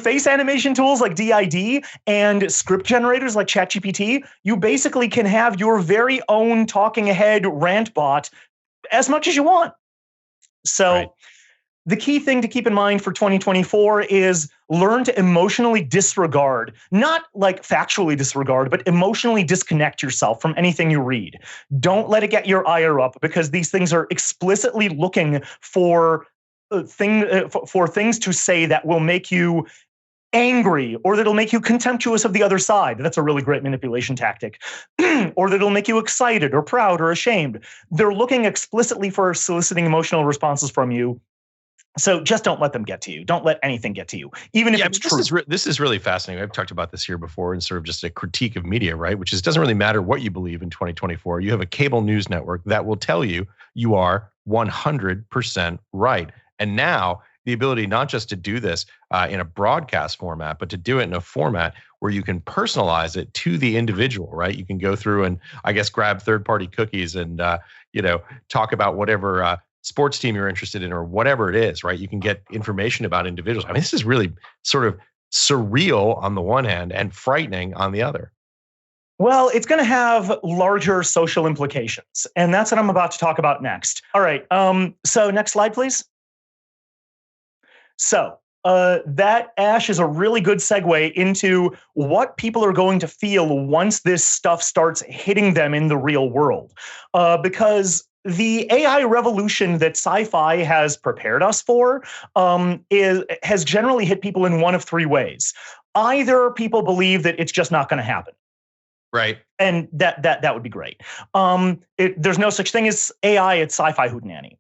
face animation tools like DID and script generators like ChatGPT, you basically can have your very own talking head rant bot as much as you want. So the key thing to keep in mind for 2024 is learn to emotionally disregard, not like factually disregard, but emotionally disconnect yourself from anything you read. Don't let it get your ire up, because these things are explicitly looking for things to say that will make you angry, or that'll make you contemptuous of the other side. That's a really great manipulation tactic. Or that'll make you excited or proud or ashamed. They're looking explicitly for soliciting emotional responses from you. So just don't let them get to you. Don't let anything get to you, even if it's true. This is really fascinating. I've talked about this here before, and sort of just a critique of media, right? Which is, doesn't really matter what you believe in 2024. You have a cable news network that will tell you you are 100% right. And now the ability not just to do this in a broadcast format, but to do it in a format where you can personalize it to the individual, right? You can go through and, I guess, grab third-party cookies and talk about whatever sports team you're interested in or whatever it is, right? You can get information about individuals. I mean, this is really sort of surreal on the one hand and frightening on the other. Well, it's going to have larger social implications, and that's what I'm about to talk about next. All right. So next slide, please. So that, Ash, is a really good segue into what people are going to feel once this stuff starts hitting them in the real world. Because the AI revolution that sci-fi has prepared us for has generally hit people in one of three ways. Either people believe that it's just not going to happen. Right. And that would be great. There's no such thing as AI, it's sci-fi hootenanny.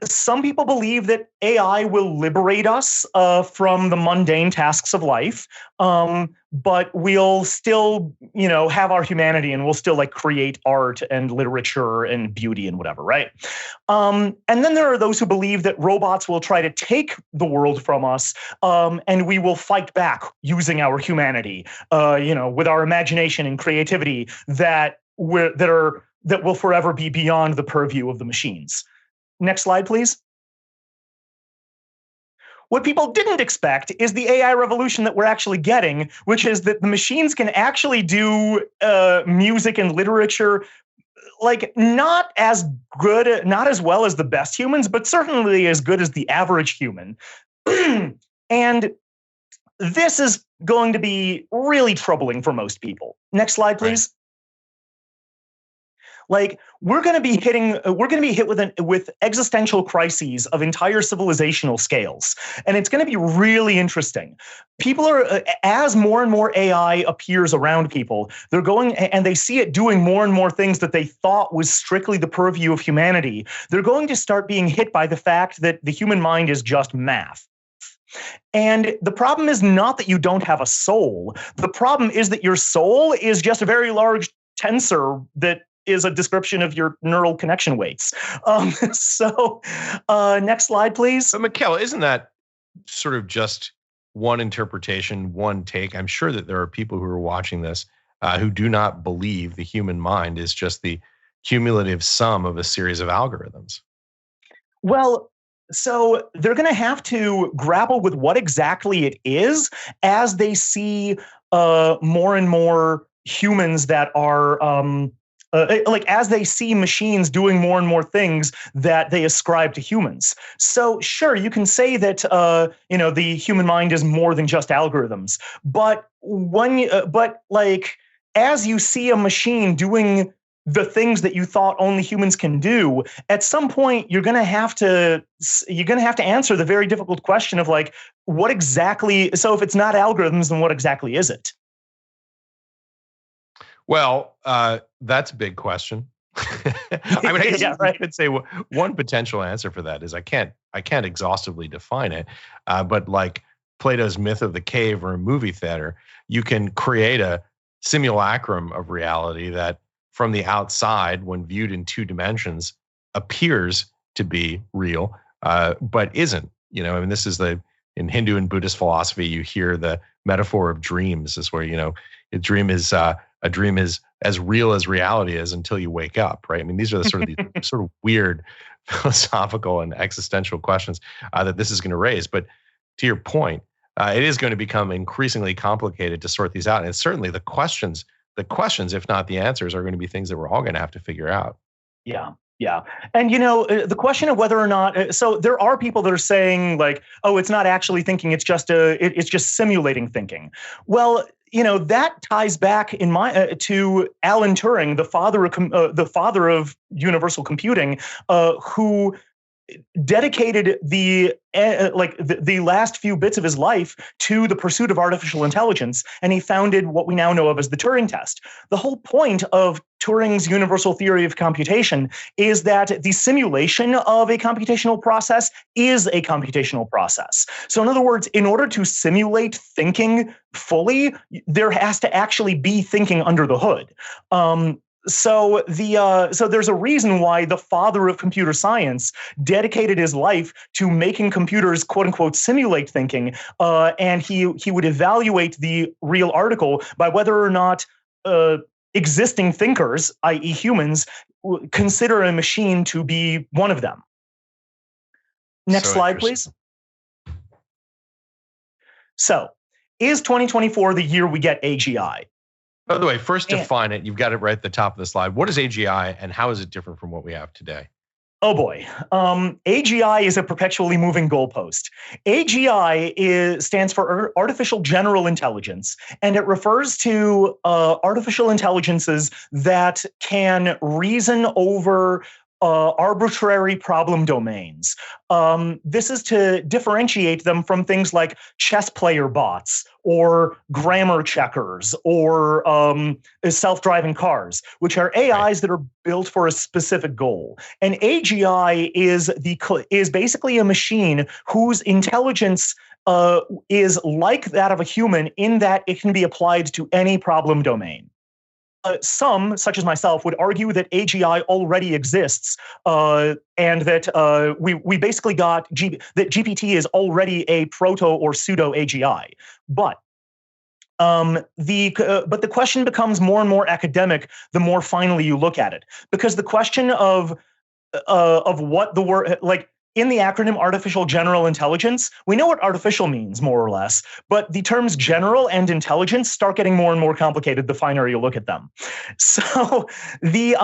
some people believe that AI will liberate us from the mundane tasks of life, but we'll still, have our humanity, and we'll still like create art and literature and beauty and whatever, right? And then there are those who believe that robots will try to take the world from us, and we will fight back using our humanity, with our imagination and creativity that will forever be beyond the purview of the machines. Next slide, please. What people didn't expect is the AI revolution that we're actually getting, which is that the machines can actually do music and literature, like not as well as the best humans, but certainly as good as the average human. And this is going to be really troubling for most people. Next slide, please. Right. Like we're going to be hit with existential crises of entire civilizational scales, and it's going to be really interesting. People are, as more and more AI appears around people, they're going and they see it doing more and more things that they thought was strictly the purview of humanity. They're going to start being hit by the fact that the human mind is just math. And the problem is not that you don't have a soul. The problem is that your soul is just a very large tensor that is a description of your neural connection weights. Next slide, please. But Mikhail, isn't that sort of just one interpretation, one take? I'm sure that there are people who are watching this who do not believe the human mind is just the cumulative sum of a series of algorithms. Well, so they're going to have to grapple with what exactly it is as they see more and more humans that are as they see machines doing more and more things that they ascribe to humans. So sure, you can say that the human mind is more than just algorithms, but as you see a machine doing the things that you thought only humans can do, at some point you're going to have to answer the very difficult question of like, what exactly? So if it's not algorithms, then what exactly is it? Well, that's a big question. I mean, I guess I could say one potential answer for that is I can't exhaustively define it, but like Plato's myth of the cave or a movie theater, you can create a simulacrum of reality that from the outside, when viewed in two dimensions, appears to be real, but isn't. I mean, this is in Hindu and Buddhist philosophy, you hear the metaphor of dreams is where, a dream is as real as reality is until you wake up, right? I mean, these are the sort of weird philosophical and existential questions that this is going to raise. But to your point, it is going to become increasingly complicated to sort these out. And it's certainly the questions, if not the answers, are going to be things that we're all going to have to figure out. Yeah. Yeah. And, the question of whether or not, so there are people that are saying like, oh, it's not actually thinking, it's just simulating thinking. Well, that ties back to Alan Turing, the father of universal computing, who dedicated the last few bits of his life to the pursuit of artificial intelligence, and he founded what we now know of as the Turing test. The whole point of Turing's universal theory of computation is that the simulation of a computational process is a computational process. So in other words, in order to simulate thinking fully, there has to actually be thinking under the hood. So there's a reason why the father of computer science dedicated his life to making computers, quote unquote, simulate thinking. And he would evaluate the real article by whether or not existing thinkers, i.e. humans, consider a machine to be one of them. Next slide, please. So is 2024 the year we get AGI? By the way, first define it. You've got it right at the top of the slide. What is AGI and how is it different from what we have today? Oh boy. AGI is a perpetually moving goalpost. AGI stands for Artificial General Intelligence, and it refers to artificial intelligences that can reason over arbitrary problem domains. This is to differentiate them from things like chess player bots or grammar checkers, or self-driving cars, which are AIs that are built for a specific goal. And AGI is basically a machine whose intelligence is like that of a human in that it can be applied to any problem domain. Some, such as myself, would argue that AGI already exists, and that we basically got that GPT is already a proto or pseudo AGI. But the question becomes more and more academic the more finally you look at it, because the question of what the word, like, in the acronym artificial general intelligence, we know what artificial means, more or less, but the terms general and intelligence start getting more and more complicated the finer you look at them. So the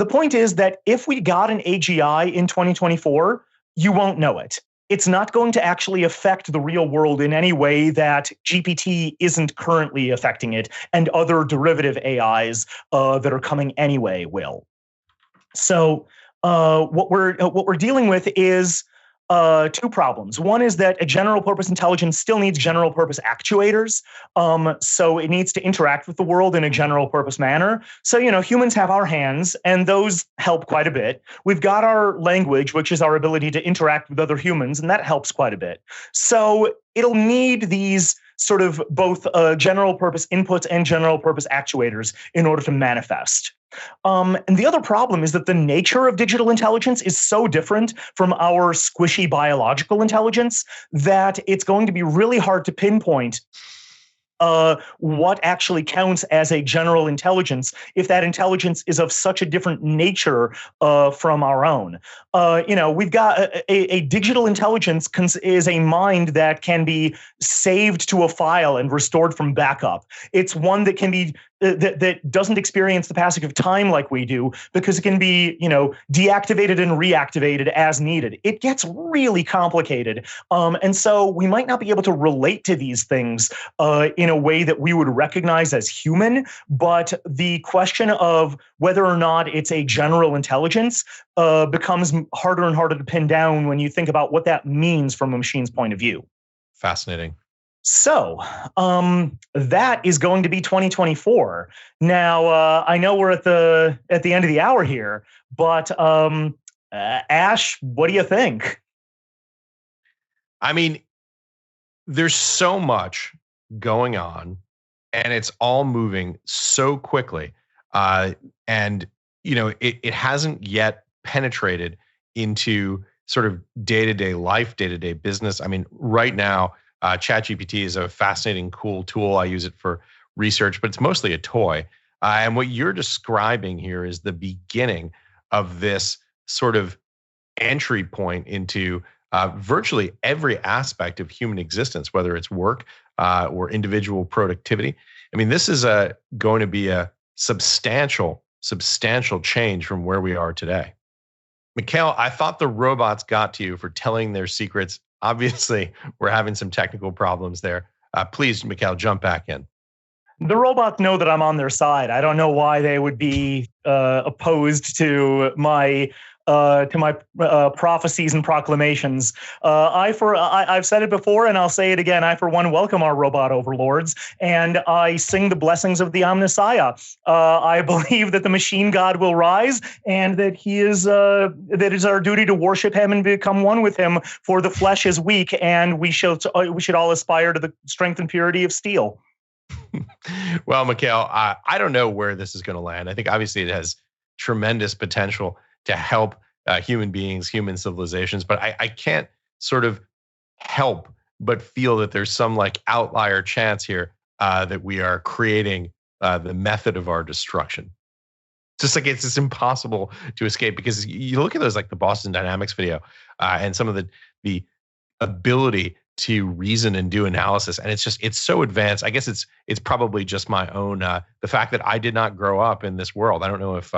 point is that if we got an AGI in 2024, you won't know it. It's not going to actually affect the real world in any way that GPT isn't currently affecting it, and other derivative AIs that are coming anyway will. So what we're dealing with is two problems. One is that a general purpose intelligence still needs general purpose actuators. So it needs to interact with the world in a general purpose manner. So, humans have our hands, and those help quite a bit. We've got our language, which is our ability to interact with other humans, and that helps quite a bit. So it'll need these sort of both general purpose inputs and general purpose actuators in order to manifest. And the other problem is that the nature of digital intelligence is so different from our squishy biological intelligence that it's going to be really hard to pinpoint what actually counts as a general intelligence if that intelligence is of such a different nature from our own. We've got a digital intelligence is a mind that can be saved to a file and restored from backup. It's one that can be that doesn't experience the passage of time like we do, because it can be, deactivated and reactivated as needed. It gets really complicated. And so we might not be able to relate to these things in a way that we would recognize as human. But the question of whether or not it's a general intelligence becomes harder and harder to pin down when you think about what that means from a machine's point of view. Fascinating. So that is going to be 2024. Now, I know we're at the end of the hour here, but Ash, what do you think? I mean, there's so much going on, and it's all moving so quickly. And it hasn't yet penetrated into sort of day-to-day life, day-to-day business. I mean, right now, ChatGPT is a fascinating, cool tool. I use it for research, but it's mostly a toy. And what you're describing here is the beginning of this sort of entry point into virtually every aspect of human existence, whether it's work or individual productivity. I mean, this is going to be a substantial change from where we are today. Mikhail, I thought the robots got to you for telling their secrets. Obviously, we're having some technical problems there. Please, Mikhail, jump back in. The robots know that I'm on their side. I don't know why they would be opposed to my prophecies and proclamations. I've said it before, and I'll say it again. I, for one, welcome our robot overlords, and I sing the blessings of the Omnissiah. I believe that the machine god will rise, and that that it is our duty to worship him and become one with him. For the flesh is weak, and we should all aspire to the strength and purity of steel. Well, Mikhail, I don't know where this is going to land. I think obviously it has tremendous potential to help human beings, human civilizations, but I can't sort of help but feel that there's some like outlier chance here that we are creating the method of our destruction. Just like it's impossible to escape, because you look at those, like the Boston Dynamics video and some of the ability to reason and do analysis, and it's so advanced. I guess it's probably just my own the fact that I did not grow up in this world. I don't know if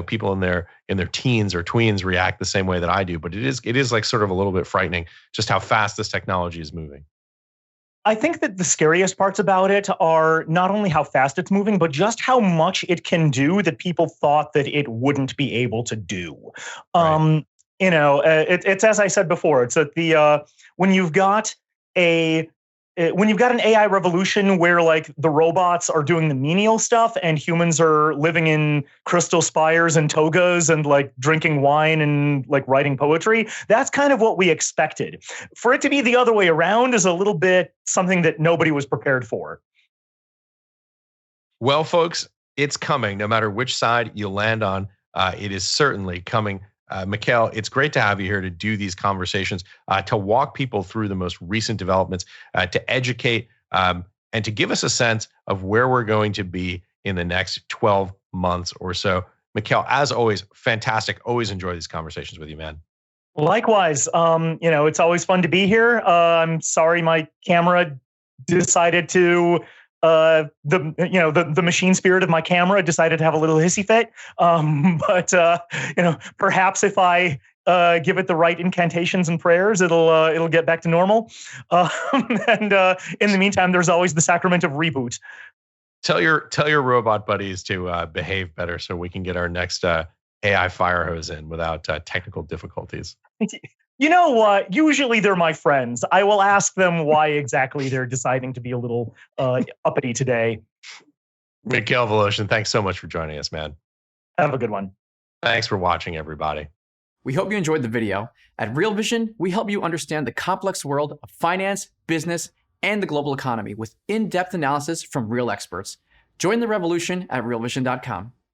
people in their teens or tweens react the same way that I do, but it is like sort of a little bit frightening just how fast this technology is moving. I think that the scariest parts about it are not only how fast it's moving, but just how much it can do that people thought that it wouldn't be able to do. Right. It's as I said before, it's that when you've got a when you've got an AI revolution where like the robots are doing the menial stuff and humans are living in crystal spires and togas and like drinking wine and like writing poetry, that's kind of what we expected. For it to be the other way around is a little bit something that nobody was prepared for. Well, folks, it's coming. No matter which side you land on, it is certainly coming. Mikhail, it's great to have you here to do these conversations, to walk people through the most recent developments, to educate, and to give us a sense of where we're going to be in the next 12 months or so. Mikhail, as always, fantastic. Always enjoy these conversations with you, man. Likewise, it's always fun to be here. I'm sorry my camera decided to the machine spirit of my camera decided to have a little hissy fit. But perhaps if I give it the right incantations and prayers, it'll get back to normal. And in the meantime, there's always the sacrament of reboot. Tell your robot buddies to behave better so we can get our next AI fire hose in without technical difficulties. You know what? Usually they're my friends. I will ask them why exactly they're deciding to be a little uppity today. Mikhail Voloshin, thanks so much for joining us, man. Have a good one. Thanks for watching, everybody. We hope you enjoyed the video. At RealVision, we help you understand the complex world of finance, business, and the global economy with in-depth analysis from real experts. Join the revolution at realvision.com.